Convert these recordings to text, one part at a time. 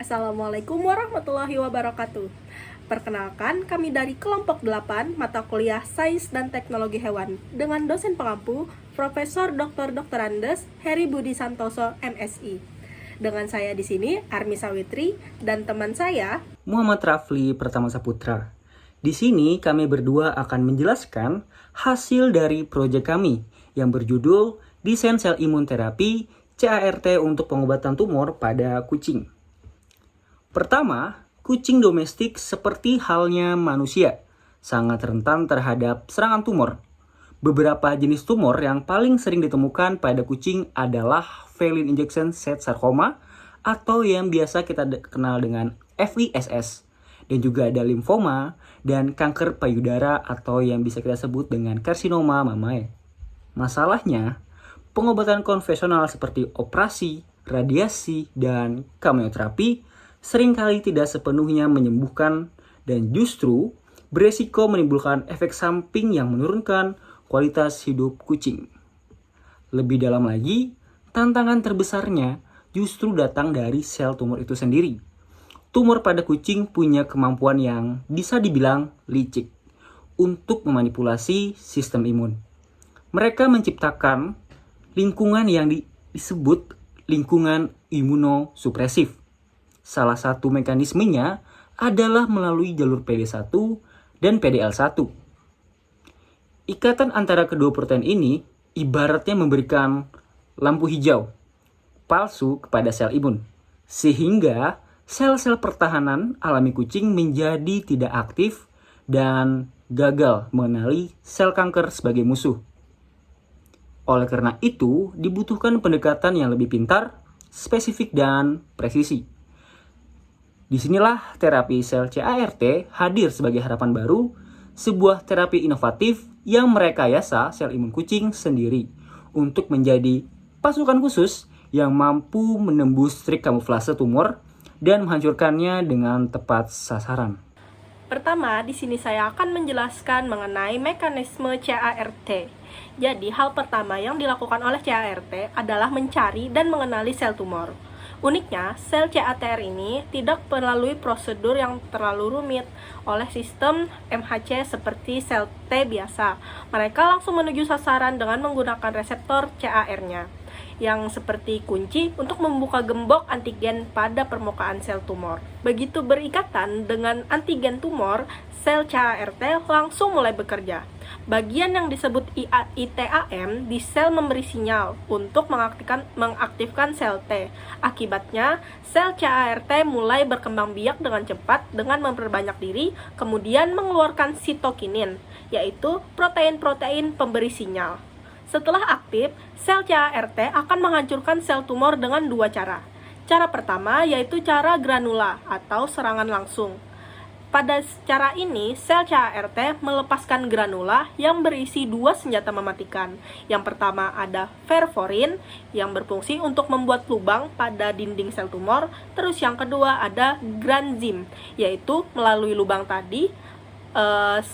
Assalamualaikum warahmatullahi wabarakatuh. Perkenalkan, kami dari kelompok 8 mata kuliah Sains dan Teknologi Hewan dengan dosen pengampu Profesor Dr. Andes Heri Budi Santoso, MSI. Dengan saya di sini Armi Sawitri dan teman saya Muhammad Rafli Pertama Saputra. Di sini kami berdua akan menjelaskan hasil dari proyek kami yang berjudul Desain Sel Imun Terapi CART untuk pengobatan tumor pada kucing. Pertama, kucing domestik seperti halnya manusia sangat rentan terhadap serangan tumor. Beberapa jenis tumor yang paling sering ditemukan pada kucing adalah Feline Injection Site Sarcoma atau yang biasa kita kenal dengan FISS, dan juga ada limfoma dan kanker payudara atau yang bisa kita sebut dengan karsinoma mamae. Masalahnya, pengobatan konvensional seperti operasi, radiasi, dan kemioterapi seringkali tidak sepenuhnya menyembuhkan dan justru beresiko menimbulkan efek samping yang menurunkan kualitas hidup kucing. Lebih dalam lagi, tantangan terbesarnya justru datang dari sel tumor itu sendiri. Tumor pada kucing punya kemampuan yang bisa dibilang licik untuk memanipulasi sistem imun. Mereka menciptakan lingkungan yang disebut lingkungan imunosupresif. Salah satu mekanismenya adalah melalui jalur PD1 dan PDL1. Ikatan antara kedua protein ini ibaratnya memberikan lampu hijau palsu kepada sel imun, sehingga sel-sel pertahanan alami kucing menjadi tidak aktif dan gagal mengenali sel kanker sebagai musuh. Oleh karena itu, dibutuhkan pendekatan yang lebih pintar, spesifik, dan presisi. Disinilah terapi sel CART hadir sebagai harapan baru, sebuah terapi inovatif yang merekayasa sel imun kucing sendiri untuk menjadi pasukan khusus yang mampu menembus trik kamuflase tumor dan menghancurkannya dengan tepat sasaran. Pertama, di sini saya akan menjelaskan mengenai mekanisme CART. Jadi, hal pertama yang dilakukan oleh CART adalah mencari dan mengenali sel tumor. Uniknya, sel CATR ini tidak melalui prosedur yang terlalu rumit oleh sistem MHC seperti sel T biasa. Mereka langsung menuju sasaran dengan menggunakan reseptor CAR-nya yang seperti kunci untuk membuka gembok antigen pada permukaan sel tumor. Begitu berikatan dengan antigen tumor, sel CART langsung mulai bekerja. Bagian yang disebut ITAM di sel memberi sinyal untuk mengaktifkan sel T. Akibatnya, sel CART mulai berkembang biak dengan cepat dengan memperbanyak diri, kemudian mengeluarkan sitokinin, yaitu protein-protein pemberi sinyal. Setelah aktif, sel CART akan menghancurkan sel tumor dengan dua cara. Cara pertama yaitu cara granula atau serangan langsung. Pada cara ini, sel CART melepaskan granula yang berisi dua senjata mematikan. Yang pertama ada perforin yang berfungsi untuk membuat lubang pada dinding sel tumor. Terus yang kedua ada granzim, yaitu melalui lubang tadi,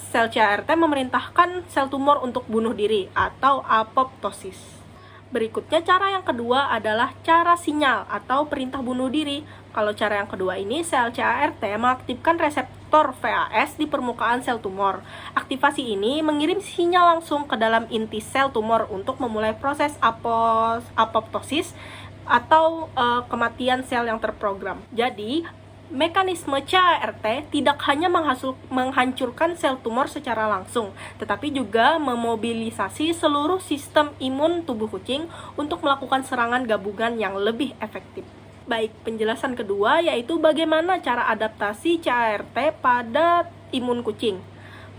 sel CART memerintahkan sel tumor untuk bunuh diri atau apoptosis. Berikutnya cara yang kedua adalah cara sinyal atau perintah bunuh diri. Kalau cara yang kedua ini, sel CART mengaktifkan reseptor VAS di permukaan sel tumor. Aktivasi ini mengirim sinyal langsung ke dalam inti sel tumor untuk memulai proses apoptosis atau kematian sel yang terprogram. Jadi, mekanisme CART tidak hanya menghancurkan sel tumor secara langsung, tetapi juga memobilisasi seluruh sistem imun tubuh kucing untuk melakukan serangan gabungan yang lebih efektif. Baik, penjelasan kedua yaitu bagaimana cara adaptasi CART pada imun kucing.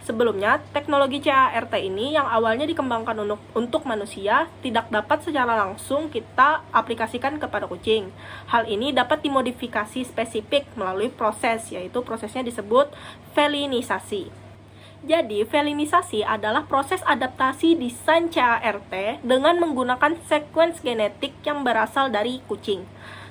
Sebelumnya, teknologi CART ini yang awalnya dikembangkan untuk manusia tidak dapat secara langsung kita aplikasikan kepada kucing. Hal ini dapat dimodifikasi spesifik melalui proses, yaitu prosesnya disebut felinisasi. Jadi, felinisasi adalah proses adaptasi desain CART dengan menggunakan sekuens genetik yang berasal dari kucing.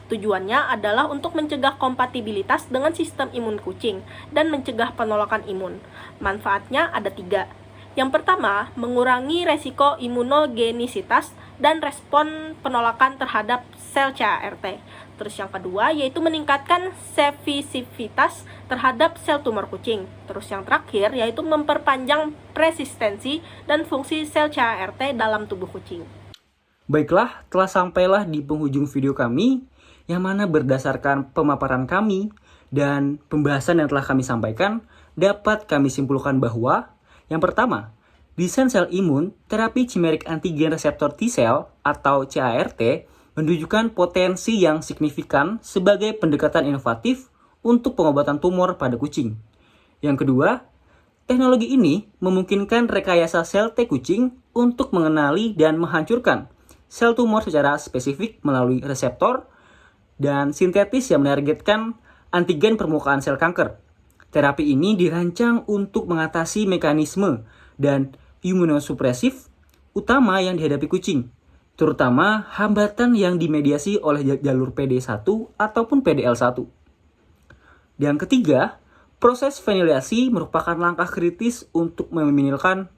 Tujuannya adalah untuk mencegah kompatibilitas dengan sistem imun kucing dan mencegah penolakan imun. Manfaatnya ada 3. Yang pertama, mengurangi resiko imunogenisitas dan respon penolakan terhadap sel CART. Terus yang kedua yaitu meningkatkan sevisivitas terhadap sel tumor kucing. Terus yang terakhir yaitu memperpanjang resistensi dan fungsi sel CART dalam tubuh kucing. Baiklah, telah sampailah di penghujung video kami, yang mana berdasarkan pemaparan kami dan pembahasan yang telah kami sampaikan, dapat kami simpulkan bahwa yang pertama, desain sel imun terapi chimeric antigen reseptor T-cell atau CART menunjukkan potensi yang signifikan sebagai pendekatan inovatif untuk pengobatan tumor pada kucing. Yang kedua, teknologi ini memungkinkan rekayasa sel T kucing untuk mengenali dan menghancurkan sel tumor secara spesifik melalui reseptor dan sintetis yang menargetkan antigen permukaan sel kanker. Terapi ini dirancang untuk mengatasi mekanisme dan imunosupresif utama yang dihadapi kucing, terutama hambatan yang dimediasi oleh jalur PD1 ataupun PDL1. Yang ketiga, proses ventilasi merupakan langkah kritis untuk meminimalisir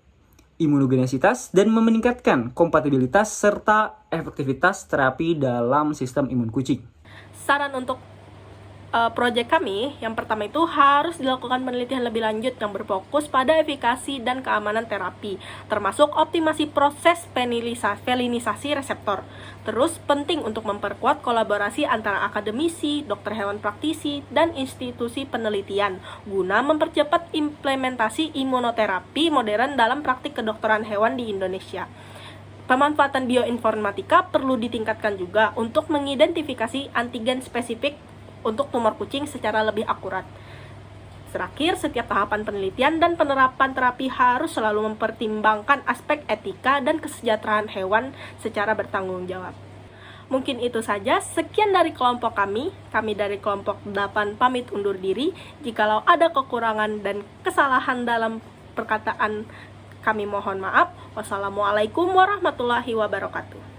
imunogenisitas dan meningkatkan kompatibilitas serta efektivitas terapi dalam sistem imun kucing. Saran untuk proyek kami, yang pertama itu harus dilakukan penelitian lebih lanjut yang berfokus pada efikasi dan keamanan terapi, termasuk optimasi proses felinisasi reseptor. Terus penting untuk memperkuat kolaborasi antara akademisi, dokter hewan praktisi, dan institusi penelitian guna mempercepat implementasi imunoterapi modern dalam praktik kedokteran hewan di Indonesia. Pemanfaatan bioinformatika perlu ditingkatkan juga untuk mengidentifikasi antigen spesifik untuk tumor kucing secara lebih akurat. Terakhir, setiap tahapan penelitian dan penerapan terapi harus selalu mempertimbangkan aspek etika dan kesejahteraan hewan secara bertanggung jawab. Mungkin itu saja, sekian dari kelompok kami dari kelompok 8 pamit undur diri. Jikalau ada kekurangan dan kesalahan dalam perkataan, kami mohon maaf. Wassalamualaikum warahmatullahi wabarakatuh.